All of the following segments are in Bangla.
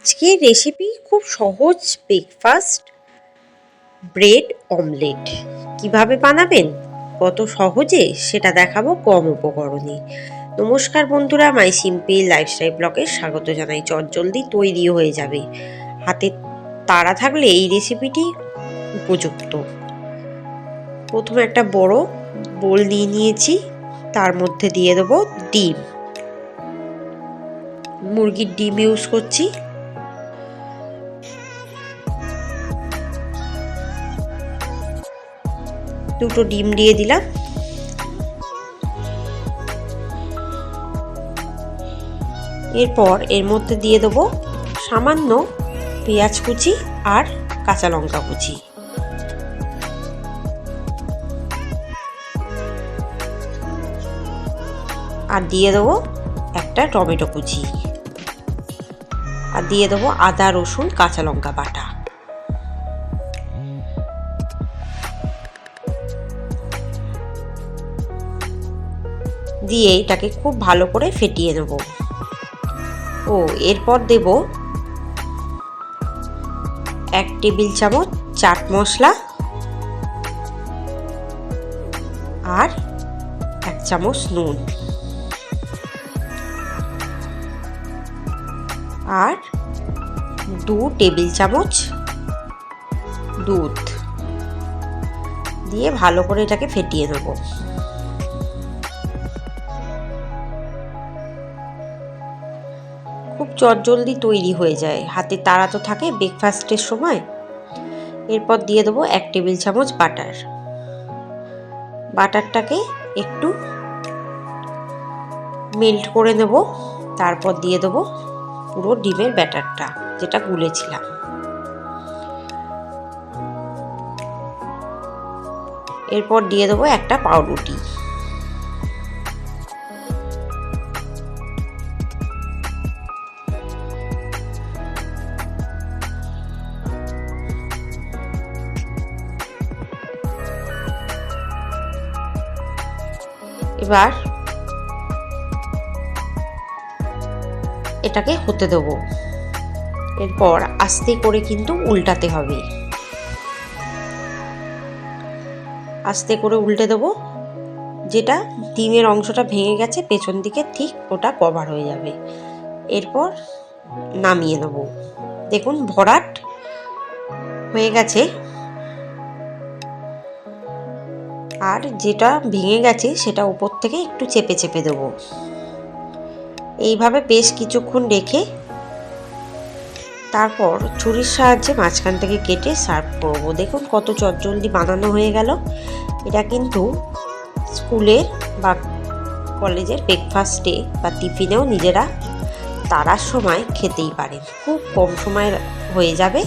আজকের রেসিপি খুব সহজ ব্রেকফাস্ট ব্রেড অমলেট কিভাবে বানাবেন কত সহজে সেটা দেখাবো কম উপকরণে। নমস্কার বন্ধুরা, মাই সিম্পল লাইফস্টাইল ব্লগে স্বাগত জানাই। চটজলদি তৈরি হয়ে যাবে, হাতে তাড়া থাকলে এই রেসিপিটি উপযুক্ত। প্রথমে একটা বড় বোল নিয়ে নিয়েছি, তার মধ্যে দিয়ে দেবো ডিম। মুরগির ডিম ইউজ করছি। দুটো ডিম দিয়ে দিলাম। এরপর এর মধ্যে দিয়ে দেবো সামান্য পেঁয়াজ কুচি আর কাঁচা লঙ্কা কুচি। আর দিয়ে দেবো একটা টমেটো কুচি। আর দিয়ে দেবো আদা রসুন কাঁচা লঙ্কা বাটা। দিয়ে এটাকে খুব ভালো করে ফেটিয়ে নেব। এরপর দেব 1 টেবিল চামচ চাট মশলা আর 1 চামচ নুন আর 2 টেবিল চামচ দুধ দিয়ে ভালো করে এটাকে ফেটিয়ে নেব। খুব চটজলদি তৈরি হয়ে যায়, হাতে তাড়া তো থাকে ব্রেকফাস্টের সময়। এরপর দিয়ে দেবো 1 টেবিল চামচ বাটার। বাটারটাকে একটু মেল্ট করে নেব। তারপর দিয়ে দেবো পুরো ডিমের ব্যাটারটা যেটা গুলেছিলাম। এরপর দিয়ে দেবো একটা পাউরুটি। এবার এটাকে হতে দেব। এরপর আস্তে করে কিন্তু উল্টাতে হবে। আস্তে করে উল্টে দেব। যেটা ডিমের অংশটা ভেঙে গেছে পেছন দিকে ঠিক ওটা কভার হয়ে যাবে। এরপর নামিয়ে নেব। দেখুন ভরাট হয়ে গেছে। আর যেটা ভেঙে গেছে সেটা উপর থেকে একটু চেপে চেপে দেবো। এইভাবে বেশ কিছুক্ষণ রেখে তারপর ছুরির সাহায্যে মাঝখান থেকে কেটে সার্ভ করব। দেখুন কত চটজলদি বানানো হয়ে গেল। এটা কিন্তু স্কুলের বা কলেজের ব্রেকফাস্টে বা টিফিনেও নিজেরা তাড়ার সময় খেতেই পারেন। খুব কম সময় হয়ে যাবে।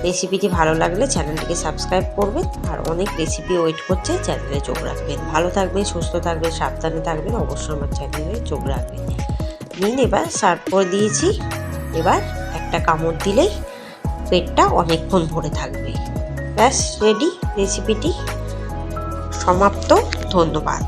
রেসিপিটি ভালো লাগলে চ্যানেলটিকে সাবস্ক্রাইব করবেন। আর অনেক রেসিপি ওয়েট করছে, চ্যানেলে চোখ রাখবেন। ভালো থাকবেন, সুস্থ থাকবেন, সাবধানে থাকবেন। অবশ্যই আমার চ্যানেলে চোখ রাখবেন। এবার সার্ভ করে দিয়েছি। এবার একটা কামড় দিলেই পেটটা অনেকক্ষণ ভরে থাকবে। ব্যাস রেডি, রেসিপিটি সমাপ্ত। ধন্যবাদ।